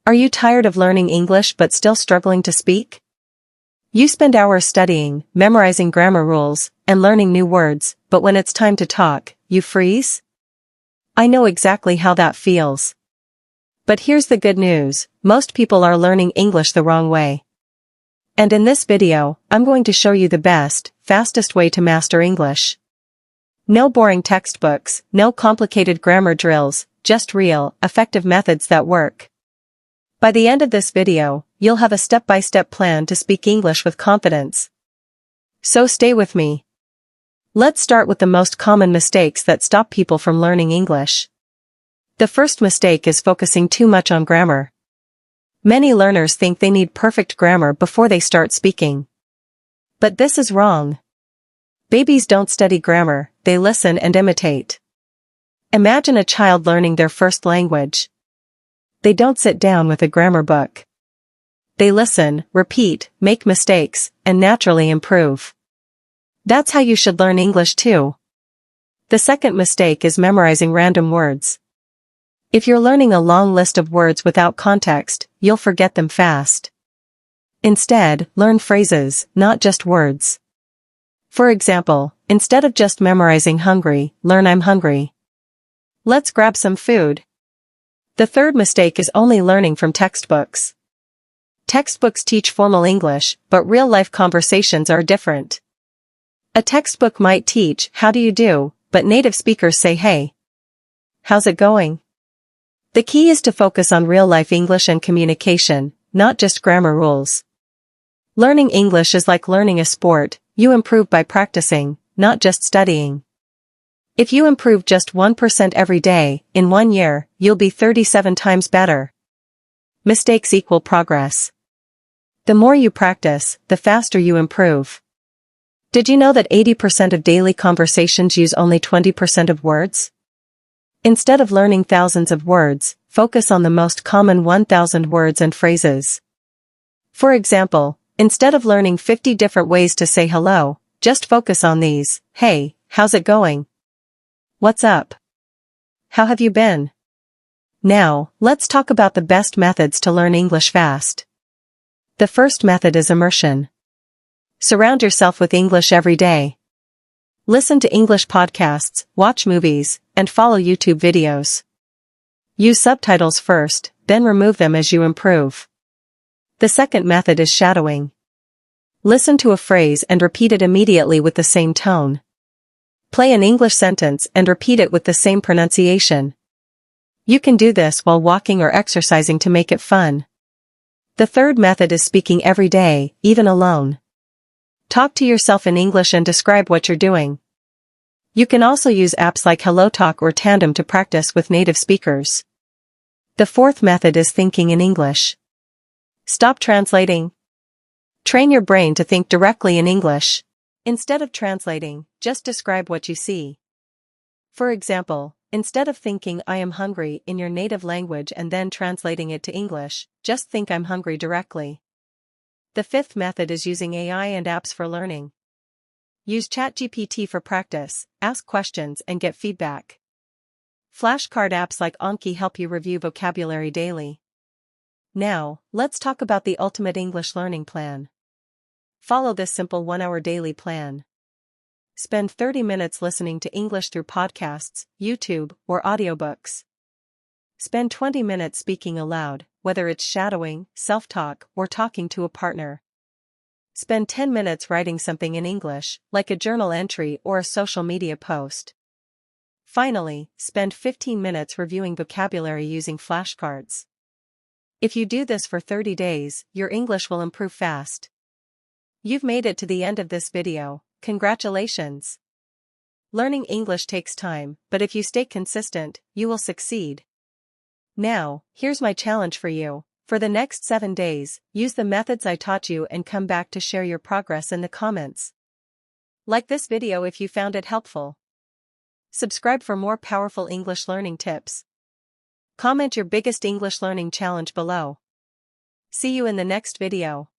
Are you tired of learning English but still struggling to speak? You spend hours studying, memorizing grammar rules, and learning new words, but when it's time to talk, you freeze? I know exactly how that feels. But here's the good news, most people are learning English the wrong way. And in this video, I'm going to show you the best, fastest way to master English. No boring textbooks, no complicated grammar drills, just real, effective methods that work. By the end of this video, you'll have a step-by-step plan to speak English with confidence. So stay with me. Let's start with the most common mistakes that stop people from learning English. The first mistake is focusing too much on grammar. Many learners think they need perfect grammar before they start speaking. But this is wrong. Babies don't study grammar, they listen and imitate. Imagine a child learning their first language. They don't sit down with a grammar book. They listen, repeat, make mistakes, and naturally improve. That's how you should learn English too. The second mistake is memorizing random words. If you're learning a long list of words without context, you'll forget them fast. Instead, learn phrases, not just words. For example, instead of just memorizing hungry, learn I'm hungry. Let's grab some food. The third mistake is only learning from textbooks. Textbooks teach formal English, but real-life conversations are different. A textbook might teach, how do you do, but native speakers say hey. How's it going? The key is to focus on real-life English and communication, not just grammar rules. Learning English is like learning a sport, you improve by practicing, not just studying. If you improve just 1% every day, in 1 year, you'll be 37 times better. Mistakes equal progress. The more you practice, the faster you improve. Did you know that 80% of daily conversations use only 20% of words? Instead of learning thousands of words, focus on the most common 1,000 words and phrases. For example, instead of learning 50 different ways to say hello, just focus on these. Hey, how's it going? What's up? How have you been? Now, let's talk about the best methods to learn English fast. The first method is immersion. Surround yourself with English every day. Listen to English podcasts, watch movies, and follow YouTube videos. Use subtitles first, then remove them as you improve. The second method is shadowing. Listen to a phrase and repeat it immediately with the same tone. Play an English sentence and repeat it with the same pronunciation. You can do this while walking or exercising to make it fun. The third method is speaking every day, even alone. Talk to yourself in English and describe what you're doing. You can also use apps like HelloTalk or Tandem to practice with native speakers. The fourth method is thinking in English. Stop translating. Train your brain to think directly in English. Instead of translating, just describe what you see. For example, instead of thinking I am hungry in your native language and then translating it to English, just think I'm hungry directly. The fifth method is using AI and apps for learning. Use ChatGPT for practice, ask questions and get feedback. Flashcard apps like Anki help you review vocabulary daily. Now, let's talk about the ultimate English learning plan. Follow this simple 1-hour daily plan. Spend 30 minutes listening to English through podcasts, YouTube, or audiobooks. Spend 20 minutes speaking aloud, whether it's shadowing, self-talk, or talking to a partner. Spend 10 minutes writing something in English, like a journal entry or a social media post. Finally, spend 15 minutes reviewing vocabulary using flashcards. If you do this for 30 days, your English will improve fast. You've made it to the end of this video, congratulations! Learning English takes time, but if you stay consistent, you will succeed. Now, here's my challenge for you. For the next 7 days, use the methods I taught you and come back to share your progress in the comments. Like this video if you found it helpful. Subscribe for more powerful English learning tips. Comment your biggest English learning challenge below. See you in the next video.